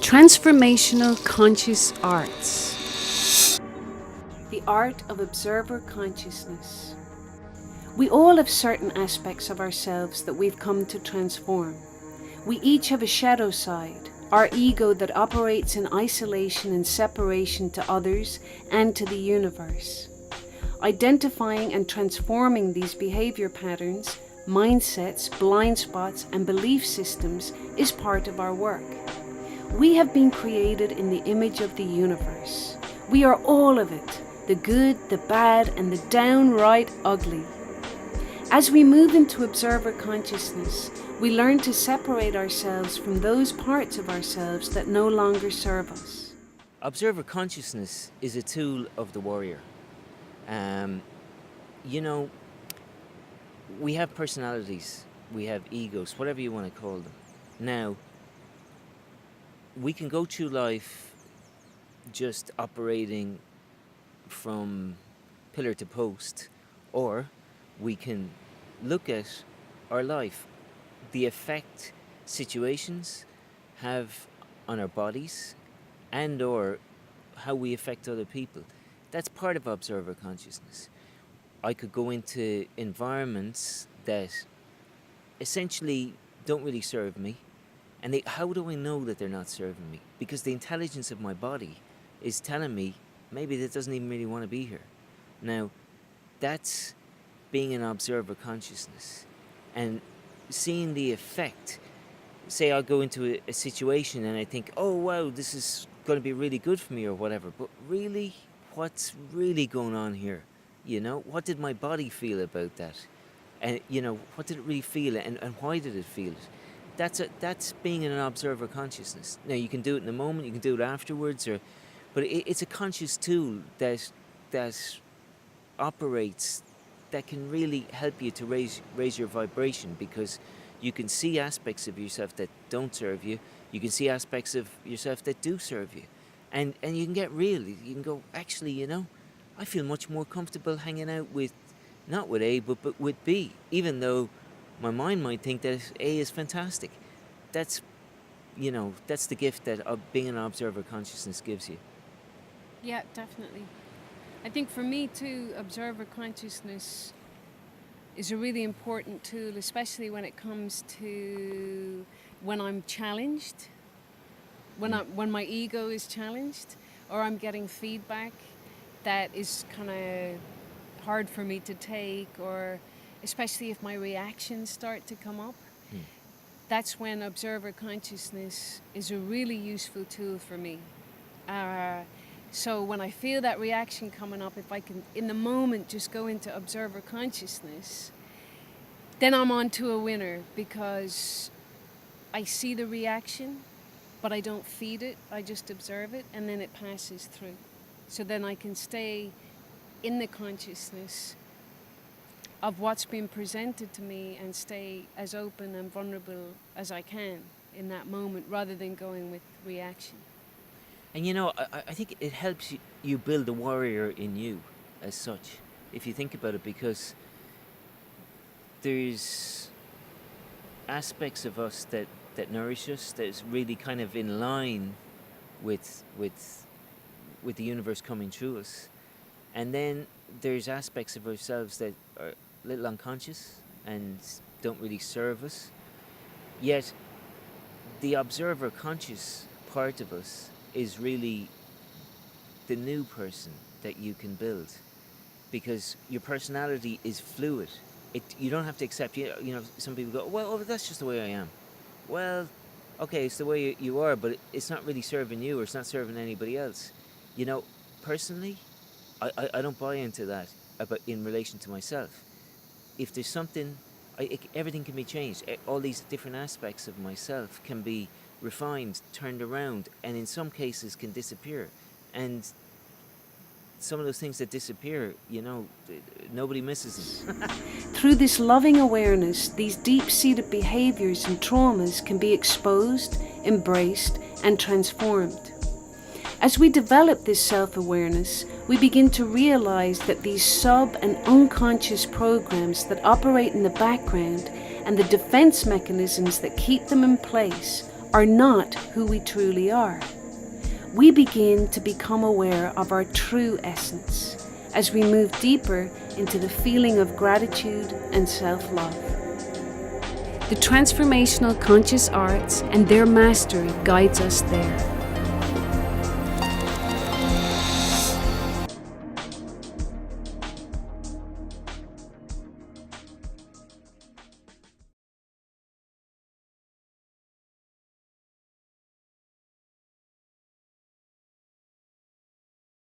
Transformational Conscious Arts. The art of observer consciousness. We all have certain aspects of ourselves that we've come to transform. We each have a shadow side, our ego that operates in isolation and separation to others and to the universe. Identifying and transforming these behavior patterns, mindsets, blind spots, and belief systems is part of our work. We have been created in the image of the universe. We are all of it, the good, the bad, and the downright ugly. As we move into observer consciousness, we learn to separate ourselves from those parts of ourselves that no longer serve us. Observer consciousness is a tool of the warrior. We have personalities, we have egos, whatever you want to call them. Now, we can go through life just operating from pillar to post, or we can look at our life, the effect situations have on our bodies, and or how we affect other people. That's part of observer consciousness. I could go into environments that essentially don't really serve me, and how do I know that they're not serving me? Because the intelligence of my body is telling me maybe that doesn't even really want to be here. Now, that's being an observer consciousness and seeing the effect. Say I go into a situation and I think, oh wow, this is going to be really good for me or whatever, but really, what's really going on here? What did my body feel about that? And what did it really feel, and why did it feel it? That's being in an observer consciousness. Now, you can do it in the moment, you can do it afterwards, but it's a conscious tool that operates, that can really help you to raise your vibration, because you can see aspects of yourself that don't serve you. You can see aspects of yourself that do serve you, and you can get real. You can go, actually, I feel much more comfortable hanging out with, not with A, but with B, even though my mind might think that A is fantastic. That's the gift that being an observer consciousness gives you. Yeah, definitely. I think for me too, observer consciousness is a really important tool, especially when it comes to when I'm challenged, when my ego is challenged, or I'm getting feedback that is kind of hard for me to take, or especially if my reactions start to come up. That's when observer consciousness is a really useful tool for me. So when I feel that reaction coming up, if I can in the moment just go into observer consciousness, then I'm on to a winner, because I see the reaction, but I don't feed it, I just observe it, and then it passes through. So then I can stay in the consciousness of what's been presented to me and stay as open and vulnerable as I can in that moment, rather than going with reaction. And I think it helps you build the warrior in you as such, if you think about it, because there's aspects of us that nourish us, that is really kind of in line with the universe coming through us. And then there's aspects of ourselves that are a little unconscious and don't really serve us. Yet the observer conscious part of us is really the new person that you can build, because your personality is fluid. You don't have to accept, some people go, well, that's just the way I am. Well, okay, it's the way you are, but it's not really serving you, or it's not serving anybody else. Personally, I don't buy into that in relation to myself. If there's something, everything can be changed. All these different aspects of myself can be refined, turned around, and in some cases can disappear. And some of those things that disappear, nobody misses them. Through this loving awareness, these deep-seated behaviors and traumas can be exposed, embraced, and transformed. As we develop this self-awareness, we begin to realize that these sub- and unconscious programs that operate in the background and the defense mechanisms that keep them in place are not who we truly are. We begin to become aware of our true essence as we move deeper into the feeling of gratitude and self-love. The Transformational Conscious Arts and their mastery guides us there.